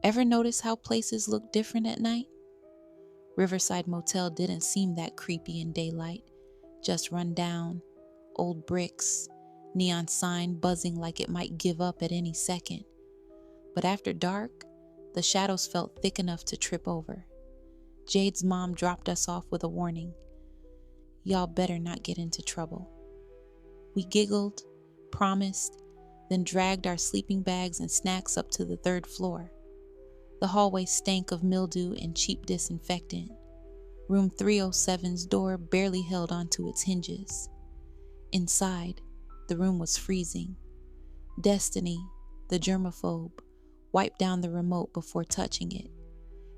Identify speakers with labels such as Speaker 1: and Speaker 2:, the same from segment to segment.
Speaker 1: Ever notice how places look different at night? Riverside Motel didn't seem that creepy in daylight, just run down, old bricks, neon sign buzzing like it might give up at any second. But after dark, the shadows felt thick enough to trip over. Jade's mom dropped us off with a warning. Y'all better not get into trouble. We giggled, promised, then dragged our sleeping bags and snacks up to the third floor. The hallway stank of mildew and cheap disinfectant. Room 307's door barely held onto its hinges. Inside, the room was freezing. Destiny, the germaphobe, wiped down the remote before touching it.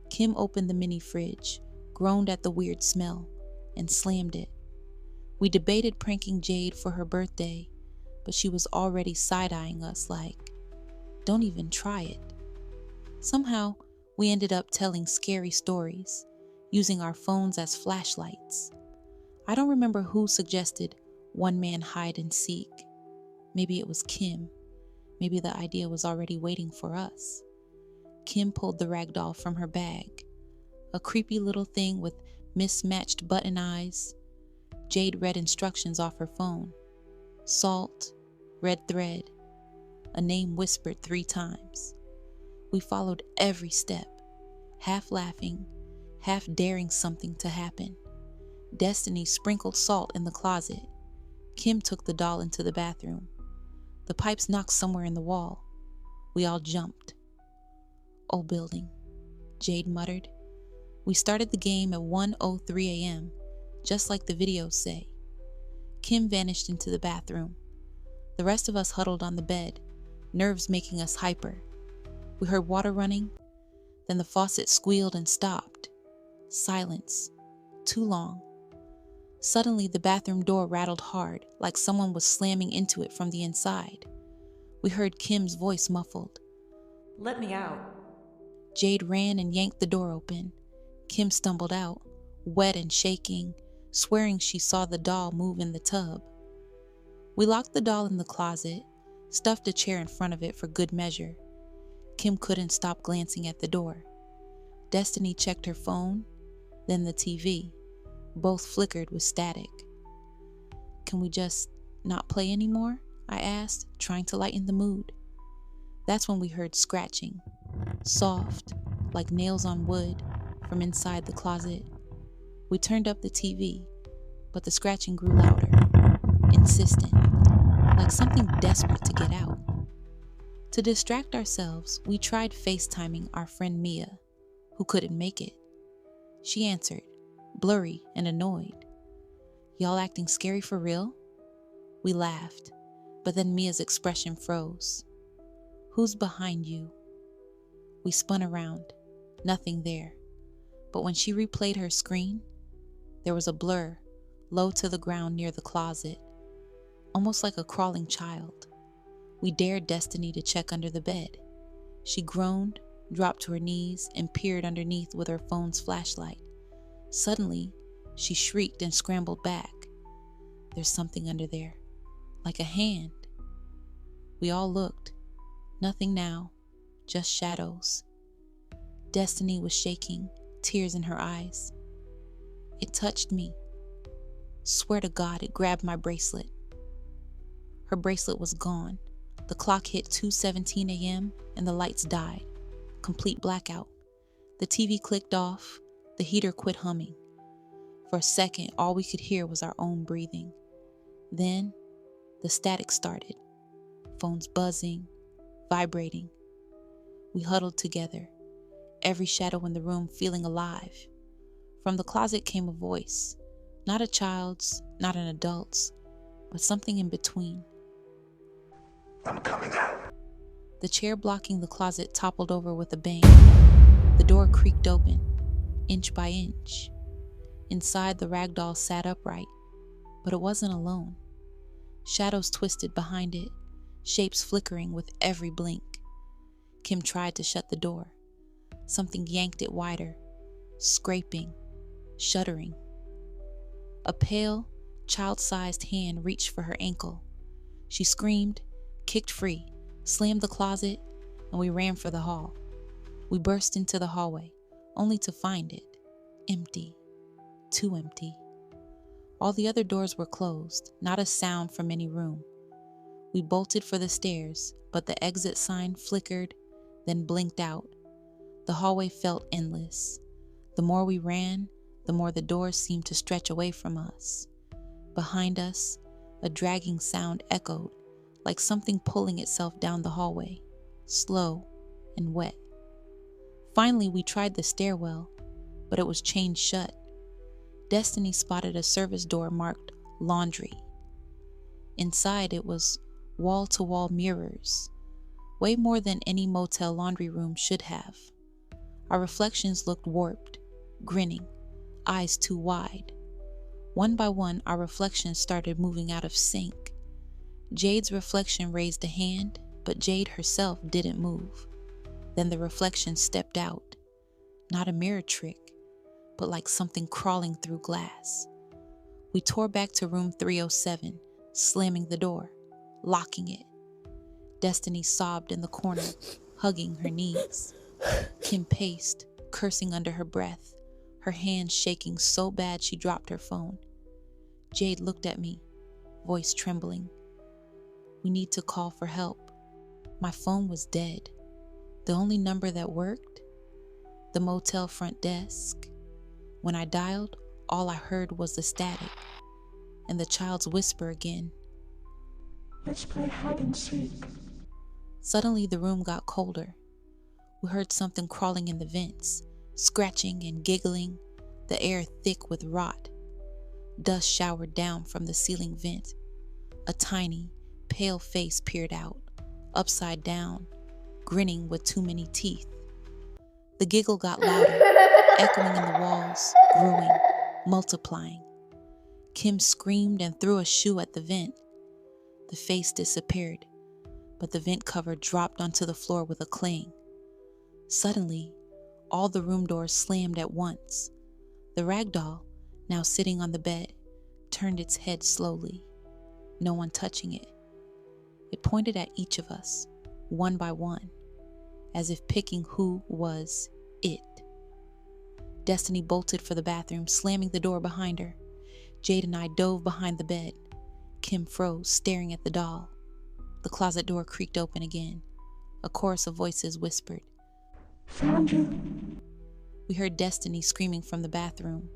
Speaker 1: Kim opened the mini fridge, groaned at the weird smell, and slammed it. We debated pranking Jade for her birthday, but she was already side-eyeing us like, don't even try it. Somehow, we ended up telling scary stories, using our phones as flashlights. I don't remember who suggested one-man hide and seek. Maybe it was Kim. Maybe the idea was already waiting for us. Kim pulled the rag doll from her bag, a creepy little thing with mismatched button eyes. Jade read instructions off her phone. Salt, red thread, a name whispered 3 times. We followed every step, half laughing, half daring something to happen. Destiny sprinkled salt in the closet. Kim took the doll into the bathroom. The pipes knocked somewhere in the wall. We all jumped. Old building, Jade muttered. We started the game at 1:03 a.m., just like the videos say. Kim vanished into the bathroom. The rest of us huddled on the bed, nerves making us hyper. We heard water running, then the faucet squealed and stopped. Silence. Too long. Suddenly, the bathroom door rattled hard, like someone was slamming into it from the inside. We heard Kim's voice muffled.
Speaker 2: Let me out.
Speaker 1: Jade ran and yanked the door open. Kim stumbled out, wet and shaking, swearing she saw the doll move in the tub. We locked the doll in the closet, stuffed a chair in front of it for good measure. Kim couldn't stop glancing at the door. Destiny checked her phone, then the TV. Both flickered with static. Can we just not play anymore? I asked, trying to lighten the mood. That's when we heard scratching, soft, like nails on wood, from inside the closet. We turned up the TV, but the scratching grew louder, insistent, like something desperate to get out. To distract ourselves, we tried FaceTiming our friend Mia, who couldn't make it. She answered, blurry and annoyed. Y'all acting scary for real? We laughed, but then Mia's expression froze. Who's behind you? We spun around, nothing there. But when she replayed her screen, there was a blur, low to the ground near the closet, almost like a crawling child. We dared Destiny to check under the bed. She groaned, dropped to her knees, and peered underneath with her phone's flashlight. Suddenly, she shrieked and scrambled back. There's something under there, like a hand. We all looked. Nothing now, just shadows. Destiny was shaking, tears in her eyes. It touched me. Swear to God, it grabbed my bracelet. Her bracelet was gone. The clock hit 2:17 a.m. and the lights died. Complete blackout. The TV clicked off. The heater quit humming. For a second, all we could hear was our own breathing. Then, the static started. Phones buzzing, vibrating. We huddled together, every shadow in the room feeling alive. From the closet came a voice, not a child's, not an adult's, but something in between.
Speaker 3: I'm coming out.
Speaker 1: The chair blocking the closet toppled over with a bang. The door creaked open, inch by inch. Inside, the ragdoll sat upright, but it wasn't alone. Shadows twisted behind it, shapes flickering with every blink. Kim tried to shut the door. Something yanked it wider, scraping, shuddering. A pale, child-sized hand reached for her ankle. She screamed, kicked free, slammed the closet, and we ran for the hall. We burst into the hallway, only to find it empty, too empty. All the other doors were closed, not a sound from any room. We bolted for the stairs, but the exit sign flickered, then blinked out. The hallway felt endless. The more we ran, the more the doors seemed to stretch away from us. Behind us, a dragging sound echoed, like something pulling itself down the hallway, slow and wet. Finally, we tried the stairwell, but it was chained shut. Destiny spotted a service door marked laundry. Inside, it was wall-to-wall mirrors, way more than any motel laundry room should have. Our reflections looked warped, grinning, eyes too wide. One by one, our reflections started moving out of sync. Jade's reflection raised a hand, but Jade herself didn't move. Then the reflection stepped out. Not a mirror trick, but like something crawling through glass. We tore back to room 307, slamming the door, locking it. Destiny sobbed in the corner, hugging her knees. Kim paced, cursing under her breath, her hands shaking so bad she dropped her phone. Jade looked at me, voice trembling. We need to call for help. My phone was dead. The only number that worked? The motel front desk. When I dialed, all I heard was the static, and the child's whisper again.
Speaker 3: Let's play hide and seek.
Speaker 1: Suddenly the room got colder. We heard something crawling in the vents, scratching and giggling, the air thick with rot. Dust showered down from the ceiling vent. A tiny, pale face peered out, upside down, grinning with too many teeth. The giggle got louder, echoing in the walls, growing, multiplying. Kim screamed and threw a shoe at the vent. The face disappeared, but the vent cover dropped onto the floor with a clang. Suddenly, all the room doors slammed at once. The ragdoll, now sitting on the bed, turned its head slowly, no one touching it. It pointed at each of us, one by one, as if picking who was it. Destiny bolted for the bathroom, slamming the door behind her. Jade and I dove behind the bed. Kim froze, staring at the doll. The closet door creaked open again. A chorus of voices whispered,
Speaker 3: Found you.
Speaker 1: We heard Destiny screaming from the bathroom.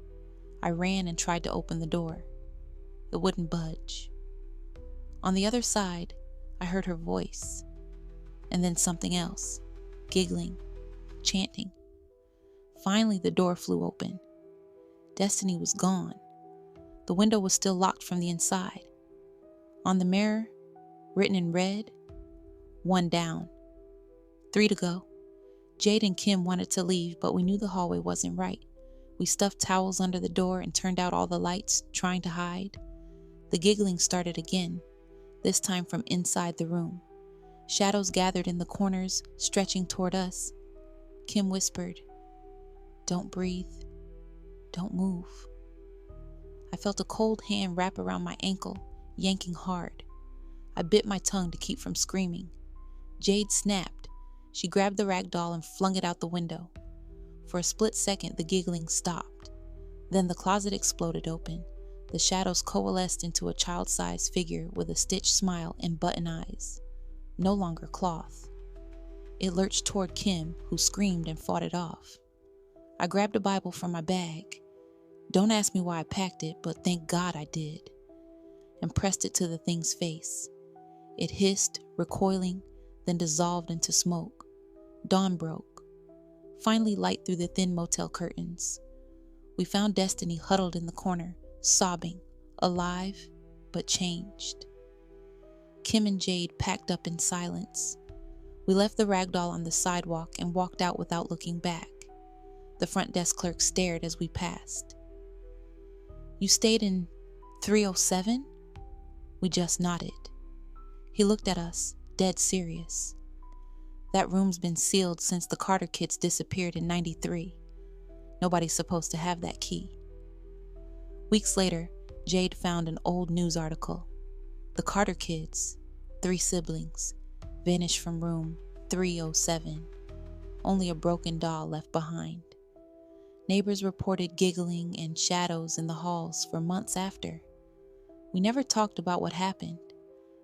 Speaker 1: I ran and tried to open the door. It wouldn't budge. On the other side, I heard her voice, and then something else, giggling, chanting. Finally, the door flew open. Destiny was gone. The window was still locked from the inside. On the mirror, written in red, 1 down, 3 to go. Jade and Kim wanted to leave, but we knew the hallway wasn't right. We stuffed towels under the door and turned out all the lights, trying to hide. The giggling started again, this time from inside the room. Shadows gathered in the corners, stretching toward us. Kim whispered, Don't breathe. Don't move. I felt a cold hand wrap around my ankle, yanking hard. I bit my tongue to keep from screaming. Jade snapped. She grabbed the rag doll and flung it out the window. For a split second, the giggling stopped. Then the closet exploded open. The shadows coalesced into a child-sized figure with a stitched smile and button eyes. No longer cloth. It lurched toward Kim, who screamed and fought it off. I grabbed a Bible from my bag. Don't ask me why I packed it, but thank God I did. And pressed it to the thing's face. It hissed, recoiling, then dissolved into smoke. Dawn broke. Finally, light through the thin motel curtains. We found Destiny huddled in the corner, sobbing, alive, but changed. Kim and Jade packed up in silence. We left the ragdoll on the sidewalk and walked out without looking back. The front desk clerk stared as we passed. You stayed in 307? We just nodded. He looked at us, dead serious. That room's been sealed since the Carter kids disappeared in '93. Nobody's supposed to have that key. Weeks later, Jade found an old news article. The Carter kids, 3 siblings, vanished from room 307. only a broken doll left behind. Neighbors reported giggling and shadows in the halls for months after. We never talked about what happened,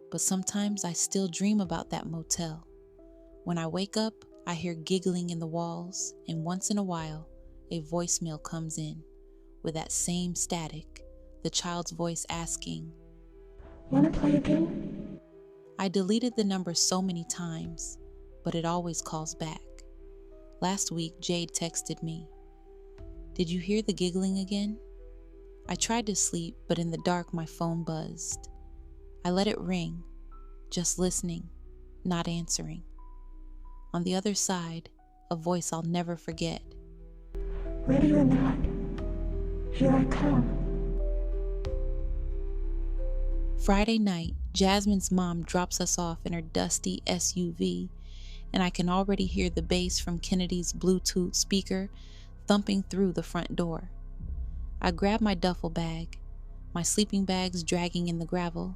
Speaker 1: but sometimes I still dream about that motel. When I wake up, I hear giggling in the walls, and once in a while, a voicemail comes in with that same static, the child's voice asking,
Speaker 3: Wanna play a game?
Speaker 1: I deleted the number so many times, but it always calls back. Last week, Jade texted me, Did you hear the giggling again? I tried to sleep, but in the dark my phone buzzed. I let it ring, just listening, not answering. On the other side, a voice I'll never forget.
Speaker 3: Ready or not, here I come.
Speaker 1: Friday night, Jasmine's mom drops us off in her dusty SUV, and I can already hear the bass from Kennedy's Bluetooth speaker thumping through the front door. I grab my duffel bag, my sleeping bags dragging in the gravel.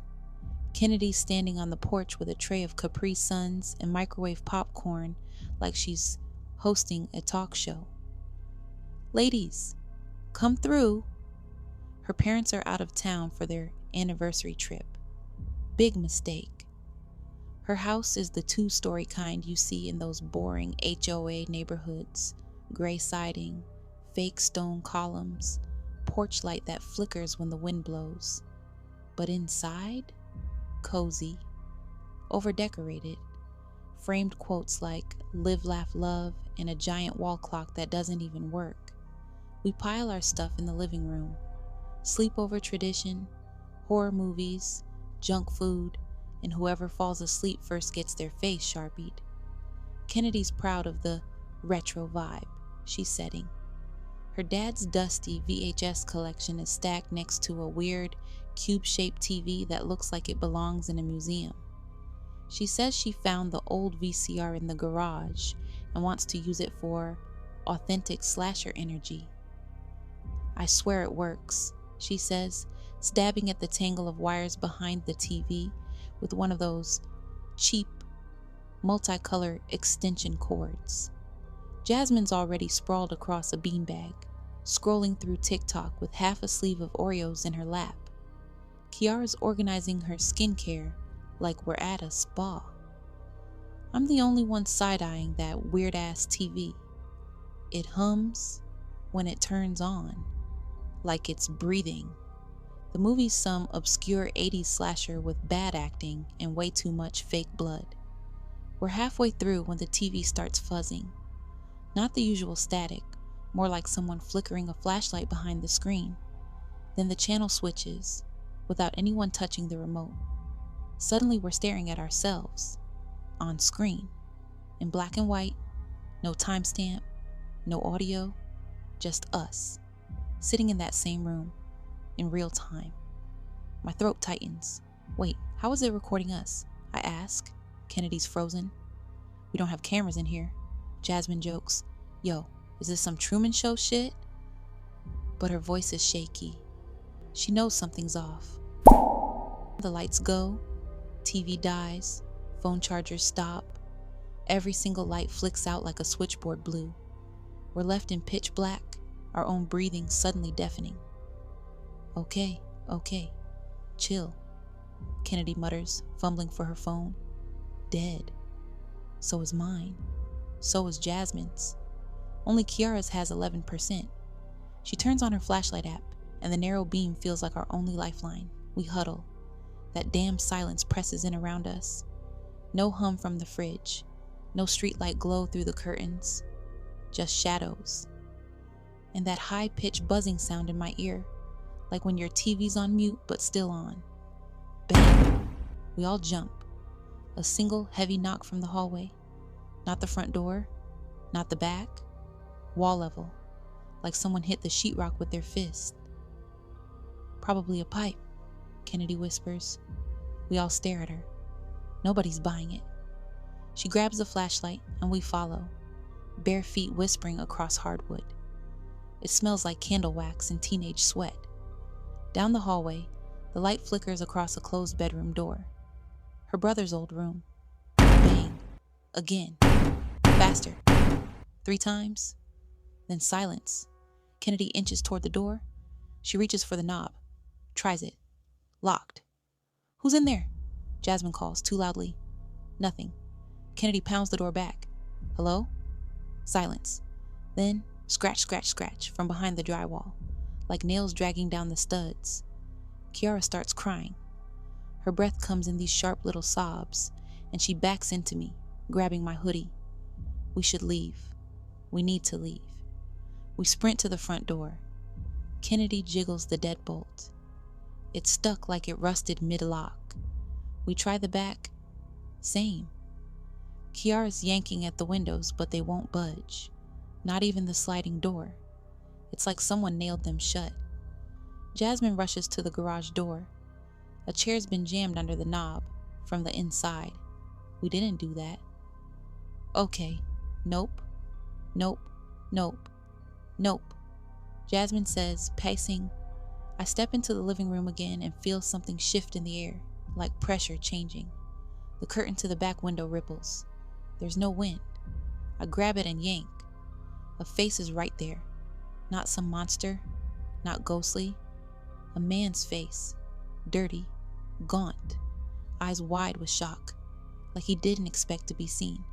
Speaker 1: Kennedy standing on the porch with a tray of Capri Suns and microwave popcorn like she's hosting a talk show. Ladies, come through. Her parents are out of town for their anniversary trip. Big mistake. Her house is the 2-story kind you see in those boring HOA neighborhoods. Gray siding, fake stone columns, porch light that flickers when the wind blows. But inside, cozy, overdecorated, framed quotes like live, laugh, love, and a giant wall clock that doesn't even work. We pile our stuff in the living room. Sleepover tradition, horror movies, junk food, and whoever falls asleep first gets their face sharpied. Kennedy's proud of the retro vibe she's setting. Her dad's dusty VHS collection is stacked next to a weird, cube-shaped TV that looks like it belongs in a museum. She says she found the old VCR in the garage and wants to use it for authentic slasher energy. I swear it works, she says, stabbing at the tangle of wires behind the TV with one of those cheap, multicolor extension cords. Jasmine's already sprawled across a beanbag, scrolling through TikTok with half a sleeve of Oreos in her lap. Kiara's organizing her skincare like we're at a spa. I'm the only one side-eyeing that weird-ass TV. It hums when it turns on, like it's breathing. The movie's some obscure 80s slasher with bad acting and way too much fake blood. We're halfway through when the TV starts fuzzing. Not the usual static, more like someone flickering a flashlight behind the screen. Then the channel switches, without anyone touching the remote. Suddenly we're staring at ourselves, on screen, in black and white, no timestamp, no audio, just us, sitting in that same room, in real time. My throat tightens. Wait, how is it recording us? I ask. Kennedy's frozen. We don't have cameras in here. Jasmine jokes, Yo, is this some Truman Show shit? But her voice is shaky. She knows something's off. The lights go, TV dies, phone chargers stop. Every single light flicks out like a switchboard blew. We're left in pitch black, our own breathing suddenly deafening. Okay, chill, Kennedy mutters, fumbling for her phone. Dead. So is mine. So is Jasmine's. Only Kiara's has 11%. She turns on her flashlight app, and the narrow beam feels like our only lifeline. We huddle. That damn silence presses in around us. No hum from the fridge. No streetlight glow through the curtains. Just shadows. And that high-pitched buzzing sound in my ear, like when your TV's on mute but still on. Bang! We all jump. A single heavy knock from the hallway. Not the front door, not the back. Wall level, like someone hit the sheetrock with their fist. Probably a pipe, Kennedy whispers. We all stare at her. Nobody's buying it. She grabs the flashlight and we follow, bare feet whispering across hardwood. It smells like candle wax and teenage sweat. Down the hallway, the light flickers across a closed bedroom door. Her brother's old room. Bang. Again. Faster. 3 times, then silence. Kennedy inches toward the door. She reaches for the knob, tries it. Locked. "Who's in there?" Jasmine calls, too loudly. Nothing. Kennedy pounds the door back. "Hello?" Silence. Then scratch, scratch, scratch from behind the drywall, like nails dragging down the studs. Kiara starts crying. Her breath comes in these sharp little sobs, and she backs into me, grabbing my hoodie. We should leave. We need to leave. We sprint to the front door. Kennedy jiggles the deadbolt. It's stuck like it rusted mid-lock. We try the back. Same. Kiara's yanking at the windows, but they won't budge. Not even the sliding door. It's like someone nailed them shut. Jasmine rushes to the garage door. A chair's been jammed under the knob from the inside. We didn't do that. Okay. Nope. Nope. Nope. Nope. Jasmine says, pacing. I step into the living room again and feel something shift in the air, like pressure changing. The curtain to the back window ripples. There's no wind. I grab it and yank. A face is right there. Not some monster, not ghostly. A man's face. Dirty. Gaunt. Eyes wide with shock, like he didn't expect to be seen.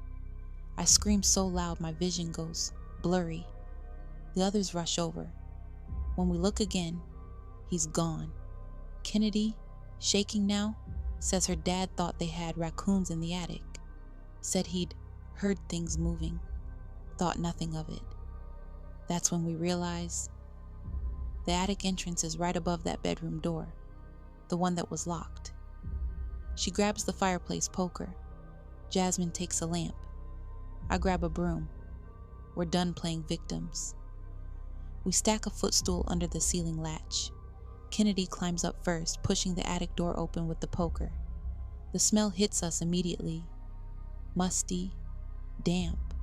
Speaker 1: I scream so loud my vision goes blurry. The others rush over. When we look again, he's gone. Kennedy, shaking now, says her dad thought they had raccoons in the attic. Said he'd heard things moving. Thought nothing of it. That's when we realize the attic entrance is right above that bedroom door, the one that was locked. She grabs the fireplace poker. Jasmine takes a lamp. I grab a broom. We're done playing victims. We stack a footstool under the ceiling latch. Kennedy climbs up first, pushing the attic door open with the poker. The smell hits us immediately. Musty, damp,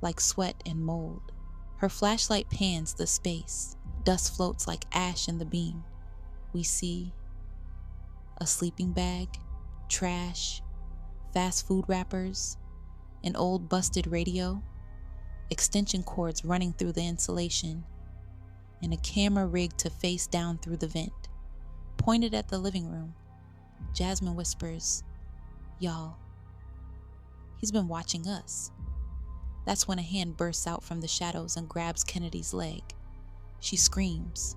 Speaker 1: like sweat and mold. Her flashlight pans the space. Dust floats like ash in the beam. We see a sleeping bag, trash, fast food wrappers, an old busted radio, extension cords running through the insulation, and a camera rigged to face down through the vent. Pointed at the living room, Jasmine whispers, "Y'all, he's been watching us." That's when a hand bursts out from the shadows and grabs Kennedy's leg. She screams,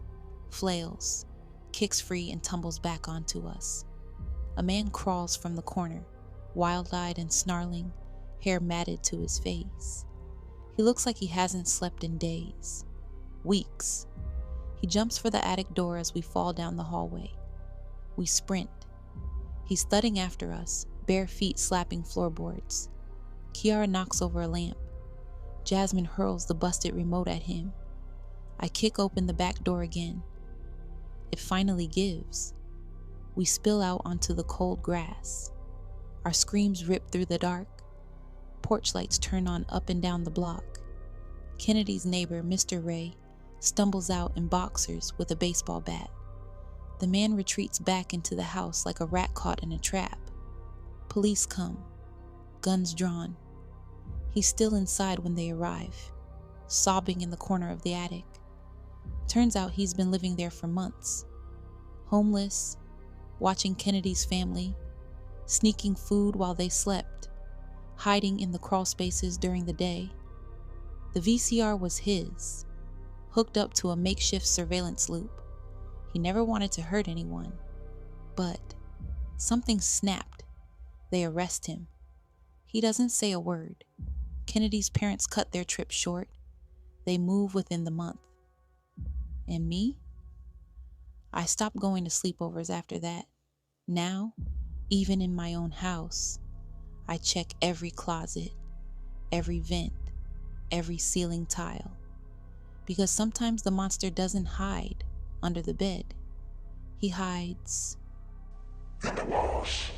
Speaker 1: flails, kicks free and tumbles back onto us. A man crawls from the corner, wild-eyed and snarling, hair matted to his face. He looks like he hasn't slept in days, weeks. He jumps for the attic door as we fall down the hallway. We sprint. He's thudding after us, bare feet slapping floorboards. Kiara knocks over a lamp. Jasmine hurls the busted remote at him. I kick open the back door again. It finally gives. We spill out onto the cold grass. Our screams rip through the dark. Porch lights turn on up and down the block. Kennedy's neighbor, Mr. Ray, stumbles out in boxers with a baseball bat. The man retreats back into the house like a rat caught in a trap. Police come, guns drawn. He's still inside when they arrive, sobbing in the corner of the attic. Turns out he's been living there for months. Homeless, watching Kennedy's family, sneaking food while they slept, hiding in the crawl spaces during the day. The VCR was his, hooked up to a makeshift surveillance loop. He never wanted to hurt anyone, but something snapped. They arrest him. He doesn't say a word. Kennedy's parents cut their trip short. They move within the month. And me? I stopped going to sleepovers after that. Now, even in my own house, I check every closet, every vent, every ceiling tile. Because sometimes the monster doesn't hide under the bed. He hides
Speaker 3: in the walls.